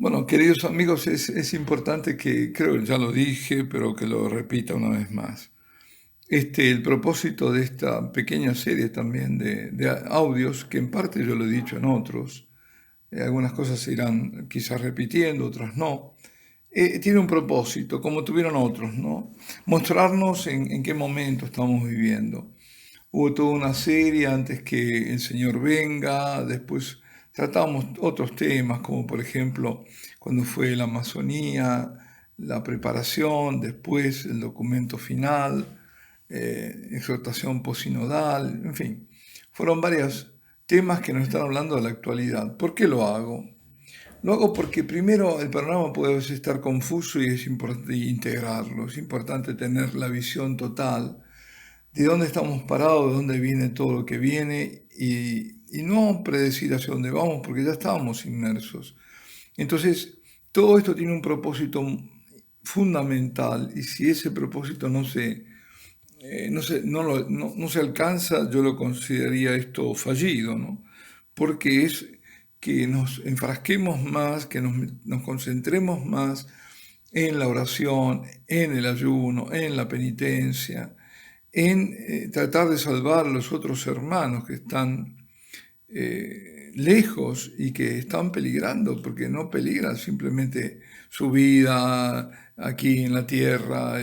Bueno, queridos amigos, es importante que, creo que ya lo dije, pero que lo repita una vez más. El propósito de esta pequeña serie también de audios, que en parte yo lo he dicho en otros, algunas cosas se irán quizás repitiendo, otras no, tiene un propósito, como tuvieron otros, ¿no? Mostrarnos en qué momento estamos viviendo. Hubo toda una serie antes que el Señor venga, después tratamos otros temas, como por ejemplo cuando fue la Amazonía, la preparación, después el documento final, exhortación posinodal, en fin, fueron varios temas que nos están hablando de la actualidad. ¿Por qué lo hago? Lo hago porque primero el panorama puede a veces estar confuso y es importante integrarlo, es importante tener la visión total de dónde estamos parados, de dónde viene todo lo que viene y no predecir hacia dónde vamos porque ya estábamos inmersos. Entonces, todo esto tiene un propósito fundamental y si ese propósito no se alcanza, yo lo consideraría esto fallido, ¿no? Porque es que nos enfrasquemos más, que nos concentremos más en la oración, en el ayuno, en la penitencia, en tratar de salvar a los otros hermanos que están lejos y que están peligrando, porque no peligran simplemente su vida aquí en la tierra,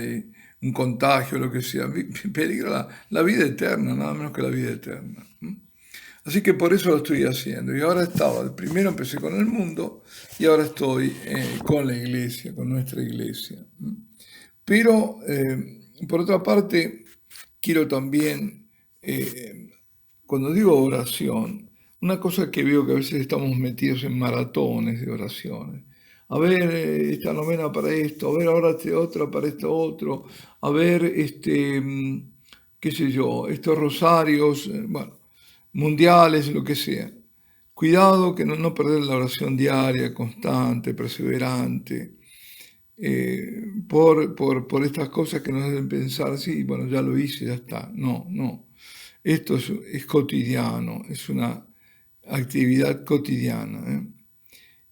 un contagio, lo que sea, peligra la vida eterna, nada menos que la vida eterna. Así que por eso lo estoy haciendo. Y ahora primero empecé con el mundo y ahora estoy con la iglesia, con nuestra iglesia. Pero, por otra parte, quiero también, eh, cuando digo oración, una cosa que veo que a veces estamos metidos en maratones de oraciones. A ver, esta novena para esto, a ver, ahora otra para esto otro, a ver, qué sé yo, estos rosarios, bueno, mundiales, lo que sea. Cuidado que no perder la oración diaria, constante, perseverante, por estas cosas que nos hacen pensar, sí, bueno, ya lo hice, ya está. No, no. Esto es cotidiano, es una actividad cotidiana.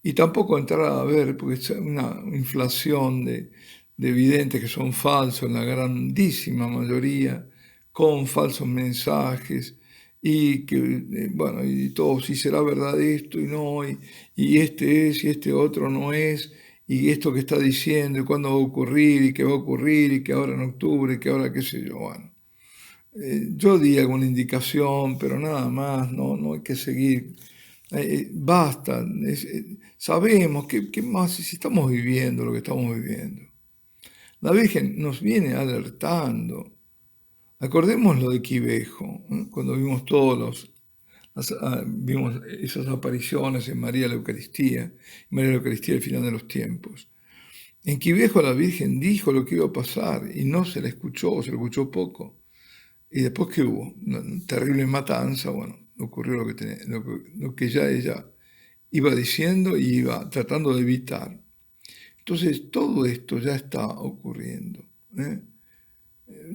Y tampoco entrar a ver, porque es una inflación de videntes que son falsos en la grandísima mayoría, con falsos mensajes, y que, bueno, y todo, si será verdad esto y no, y este es y este otro no es, y esto que está diciendo, y cuándo va a ocurrir, y qué va a ocurrir, y que ahora en octubre, y que ahora qué sé yo, bueno. Yo di alguna indicación, pero nada más, no hay que seguir. Basta, sabemos qué más si estamos viviendo lo que estamos viviendo. La Virgen nos viene alertando. Acordémonos lo de Quivejo, cuando vimos vimos esas apariciones en María la Eucaristía al final de los tiempos. En Quivejo la Virgen dijo lo que iba a pasar y no se la escuchó, se lo escuchó poco. Y después que hubo una terrible matanza, bueno, ocurrió lo que ya ella iba diciendo y iba tratando de evitar. Entonces, todo esto ya está ocurriendo. ¿eh?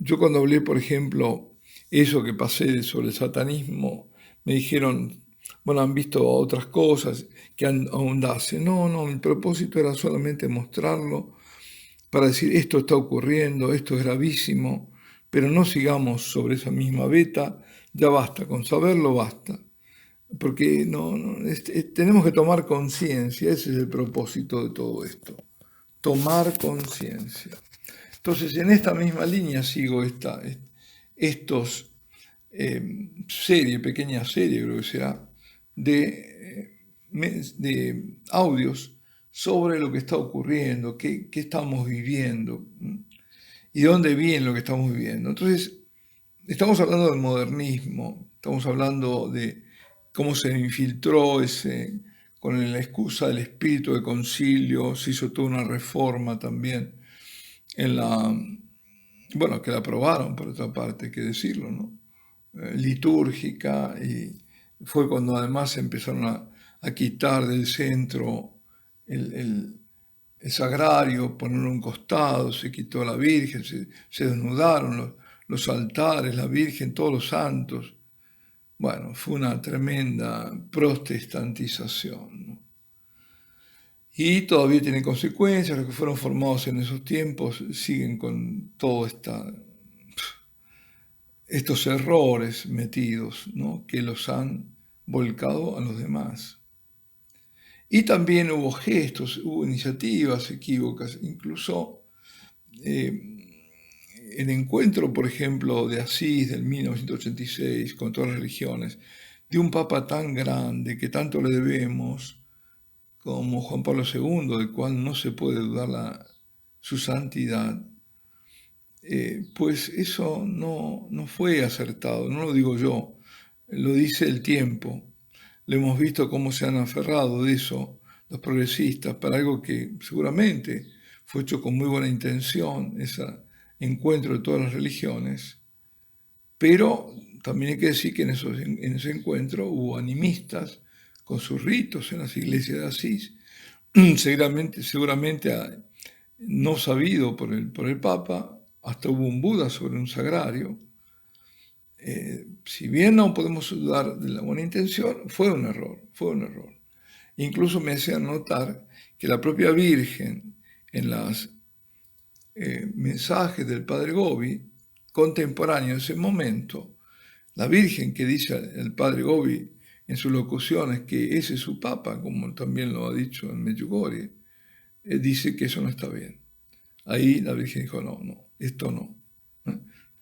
Yo cuando hablé, por ejemplo, eso que pasé sobre el satanismo, me dijeron, bueno, han visto otras cosas que ahondase. No, mi propósito era solamente mostrarlo para decir esto está ocurriendo, esto es gravísimo, pero no sigamos sobre esa misma veta, ya basta, con saberlo basta, porque tenemos que tomar conciencia, ese es el propósito de todo esto, tomar conciencia. Entonces, en esta misma línea sigo estos pequeña serie, creo que será, de audios sobre lo que está ocurriendo, qué estamos viviendo y dónde viene lo que estamos viviendo. Entonces, estamos hablando del modernismo, estamos hablando de cómo se infiltró con la excusa del espíritu de concilio, se hizo toda una reforma también en bueno, que la aprobaron por otra parte, hay que decirlo, ¿no? Litúrgica, y fue cuando además se empezaron a quitar del centro el, el- el sagrario, ponerlo a un costado, se quitó la Virgen, se desnudaron los altares, la Virgen, todos los santos. Bueno, fue una tremenda protestantización, ¿no? Y todavía tienen consecuencias. Los que fueron formados en esos tiempos siguen con todos estos errores metidos, ¿no?, que los han volcado a los demás. Y también hubo gestos, hubo iniciativas equívocas, incluso el encuentro, por ejemplo, de Asís del 1986 con todas las religiones, de un papa tan grande que tanto le debemos, como Juan Pablo II, del cual no se puede dudar su santidad, pues eso no fue acertado, no lo digo yo, lo dice el tiempo. Lo hemos visto cómo se han aferrado de eso los progresistas para algo que seguramente fue hecho con muy buena intención, ese encuentro de todas las religiones, pero también hay que decir que en ese encuentro hubo animistas con sus ritos en las iglesias de Asís, seguramente no sabido por el Papa. Hasta hubo un Buda sobre un sagrario. Si bien no podemos dudar de la buena intención, fue un error. Incluso me hacían notar que la propia Virgen, en los mensajes del Padre Gobi, contemporáneo a ese momento, la Virgen que dice el Padre Gobi en sus locuciones que ese es su Papa, como también lo ha dicho en Medjugorje, dice que eso no está bien. Ahí la Virgen dijo, no, esto no.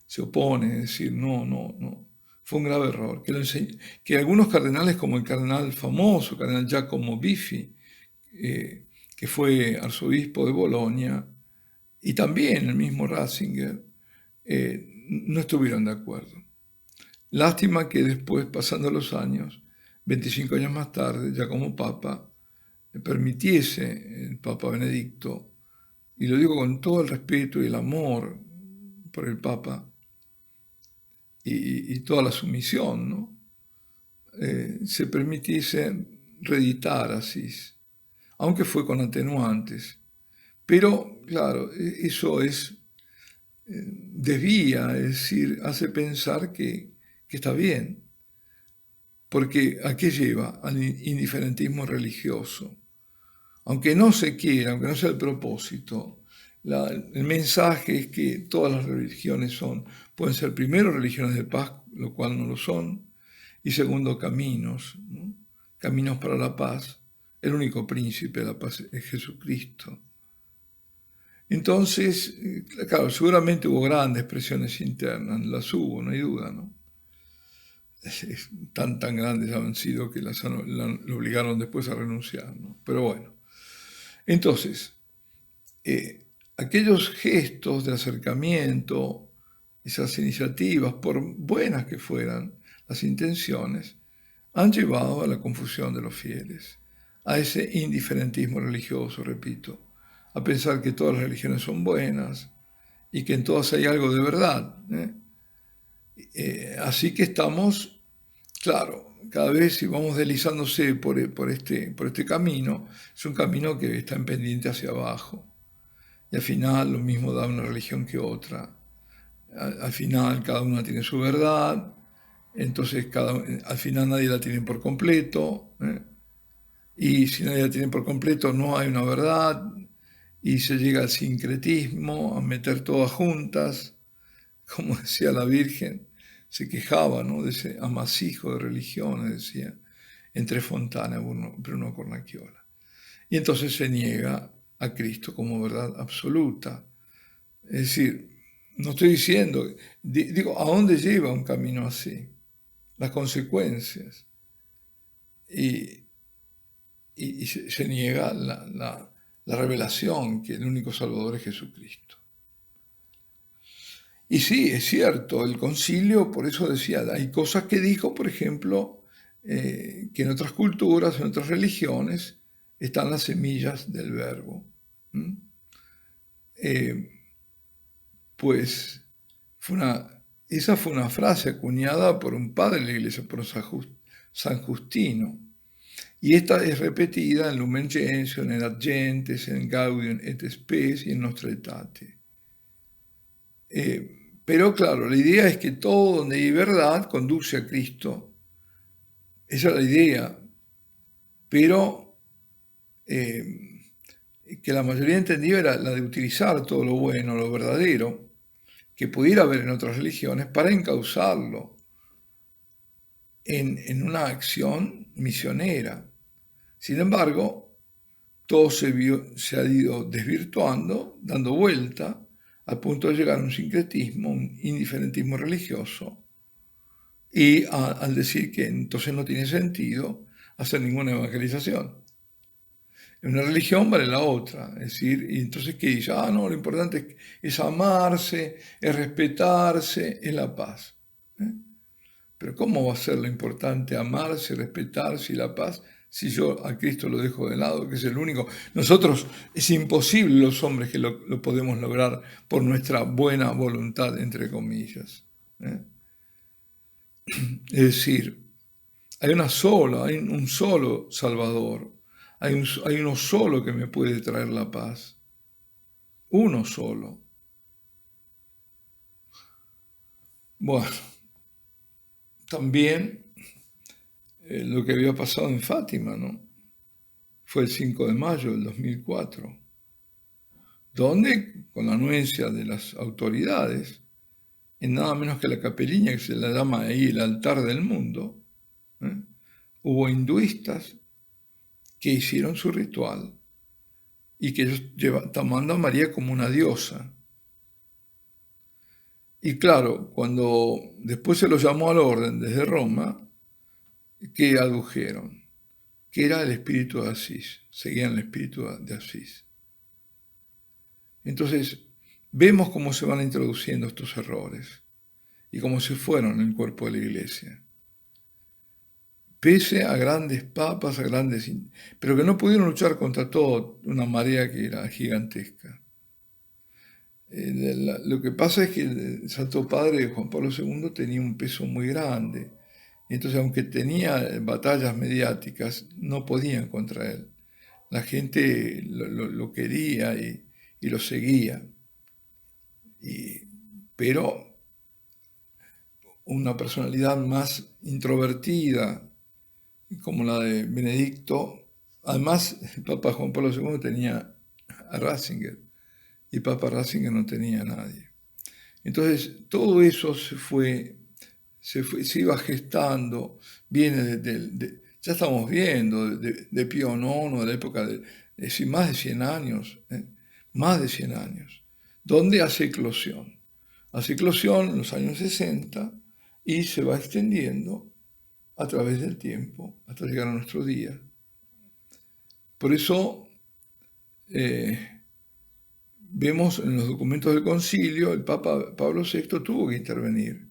Se opone, es decir, no. Fue un grave error. Que algunos cardenales, como el cardenal famoso, cardenal Giacomo Biffi, que fue arzobispo de Bolonia, y también el mismo Ratzinger, no estuvieron de acuerdo. Lástima que después, pasando los años, 25 años más tarde, ya como Papa, le permitiese el Papa Benedicto, y lo digo con todo el respeto y el amor por el Papa y toda la sumisión, ¿no?, se permitiese reeditar Asís, aunque fue con atenuantes. Pero, claro, eso desvía, es decir, hace pensar que está bien, porque ¿a qué lleva? Al indiferentismo religioso. Aunque no se quiera, aunque no sea el propósito, el mensaje es que todas las religiones pueden ser primero religiones de paz, lo cual no lo son, y segundo caminos, ¿no?, caminos para la paz. El único príncipe de la paz es Jesucristo. Entonces, claro, seguramente hubo grandes presiones internas, las hubo, no hay duda, ¿no? Tan grandes han sido que lo obligaron después a renunciar, ¿no? Pero bueno. Entonces, aquellos gestos de acercamiento, esas iniciativas, por buenas que fueran las intenciones, han llevado a la confusión de los fieles, a ese indiferentismo religioso, repito, a pensar que todas las religiones son buenas y que en todas hay algo de verdad. Así que estamos, claro, cada vez si vamos deslizándose por este camino, es un camino que está en pendiente hacia abajo. Y al final lo mismo da una religión que otra. Al final cada una tiene su verdad, entonces al final nadie la tiene por completo, y si nadie la tiene por completo no hay una verdad, y se llega al sincretismo, a meter todas juntas, como decía la Virgen, se quejaba, ¿no?, de ese amasijo de religiones, decía, entre Fontana y Bruno Cornacchiola. Y entonces se niega a Cristo como verdad absoluta. Es decir, no estoy diciendo, digo, ¿a dónde lleva un camino así? Las consecuencias. Y se niega la revelación que el único Salvador es Jesucristo. Y sí, es cierto, el concilio, por eso decía, hay cosas que dijo, por ejemplo, que en otras culturas, en otras religiones, están las semillas del verbo. Pues esa fue una frase acuñada por un padre de la iglesia, por San Justino. Y esta es repetida en Lumen Gentium, en Ad Gentes, en Gaudium et Spes y en Nostra Aetate. Pero claro, la idea es que todo donde hay verdad conduce a Cristo. Esa es la idea. Pero que la mayoría entendió era la de utilizar todo lo bueno, lo verdadero, que pudiera haber en otras religiones para encauzarlo en una acción misionera. Sin embargo, todo se ha ido desvirtuando, dando vuelta, al punto de llegar a un sincretismo, un indiferentismo religioso, y al decir que entonces no tiene sentido hacer ninguna evangelización. En una religión vale la otra, es decir, y entonces ¿qué dice? No, lo importante es amarse, es respetarse, es la paz. ¿Eh? Pero ¿cómo va a ser lo importante amarse, respetarse y la paz si yo a Cristo lo dejo de lado, que es el único? Nosotros, es imposible los hombres que lo podemos lograr por nuestra buena voluntad, entre comillas. ¿Eh? Es decir, hay un solo Salvador, hay uno solo que me puede traer la paz, uno solo. Bueno, también lo que había pasado en Fátima, ¿no? Fue el 5 de mayo del 2004, donde, con la anuencia de las autoridades, en nada menos que la capeliña, que se la llama ahí el altar del mundo, ¿eh? Hubo hinduistas que hicieron su ritual y que ellos tomando a María como una diosa. Y claro, cuando después se lo llamó al orden desde Roma, ¿qué adujeron? Que era el espíritu de Asís, seguían el espíritu de Asís. Entonces, vemos cómo se van introduciendo estos errores y cómo se fueron en el cuerpo de la iglesia. Pese a grandes papas, pero que no pudieron luchar contra toda una marea que era gigantesca. Lo que pasa es que el Santo Padre Juan Pablo II tenía un peso muy grande. Entonces, aunque tenía batallas mediáticas, no podían contra él. La gente lo quería y lo seguía. Pero una personalidad más introvertida, como la de Benedicto, además el Papa Juan Pablo II tenía a Ratzinger, y Papa Ratzinger no tenía a nadie. Entonces, todo eso se iba gestando, viene ya estamos viendo, de Pío IX, de la época de más de 100 años, más de 100 años, donde hace eclosión. Hace eclosión en los años 60 y se va extendiendo a través del tiempo hasta llegar a nuestro día. Por eso vemos en los documentos del concilio, el Papa Pablo VI tuvo que intervenir.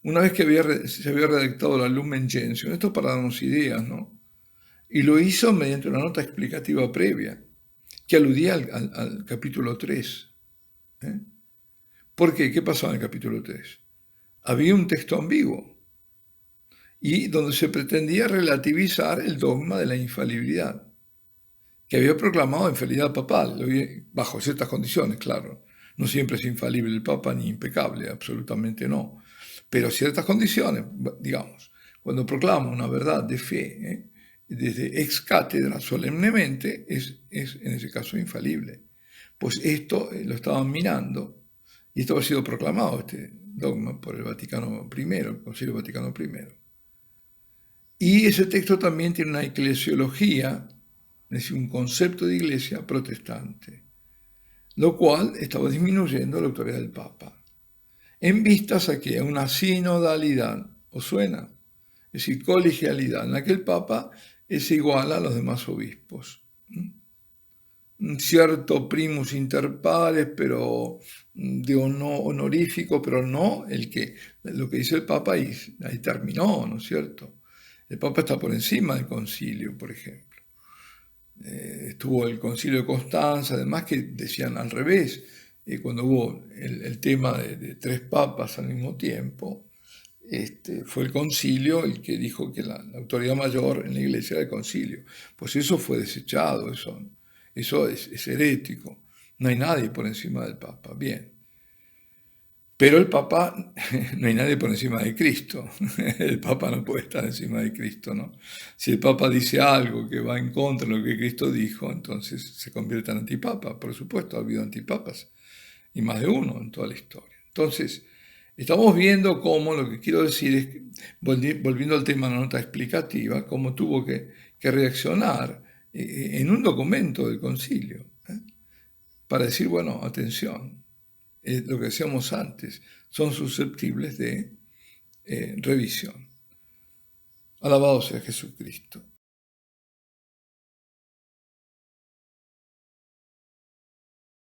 Una vez que se había redactado la Lumen Gentium, esto para darnos ideas, ¿no? Y lo hizo mediante una nota explicativa previa, que aludía al capítulo 3. ¿Eh? ¿Por qué? ¿Qué pasó en el capítulo 3? Había un texto ambiguo, y donde se pretendía relativizar el dogma de la infalibilidad, que había proclamado infalibilidad papal, bajo ciertas condiciones, claro. No siempre es infalible el Papa ni impecable, absolutamente no. Pero ciertas condiciones, digamos, cuando proclama una verdad de fe, desde ex cátedra solemnemente, es en ese caso infalible. Pues esto lo estaban minando, y esto ha sido proclamado, este dogma, por el Vaticano I, el Concilio Vaticano I. Y ese texto también tiene una eclesiología, es decir, un concepto de iglesia protestante, lo cual estaba disminuyendo la autoridad del Papa, en vistas a que una sinodalidad, ¿os suena? Es decir, colegialidad, en la que el Papa es igual a los demás obispos. Un cierto primus inter pares, pero de honorífico, pero no lo que dice el Papa ahí terminó, ¿no es cierto? El Papa está por encima del concilio, por ejemplo. Estuvo el concilio de Constanza, además que decían al revés, cuando hubo el tema de tres papas al mismo tiempo, fue el concilio el que dijo que la autoridad mayor en la iglesia era el concilio. Pues eso fue desechado, eso es herético. No hay nadie por encima del Papa. Bien. Pero el Papa, no hay nadie por encima de Cristo. El Papa no puede estar encima de Cristo, ¿no? Si el Papa dice algo que va en contra de lo que Cristo dijo, entonces se convierte en antipapa. Por supuesto, ha habido antipapas, y más de uno en toda la historia. Entonces, estamos viendo cómo, lo que quiero decir es, que, volviendo al tema de la nota explicativa, cómo tuvo que reaccionar en un documento del concilio, para decir, bueno, atención, lo que decíamos antes, son susceptibles de revisión. Alabado sea Jesucristo.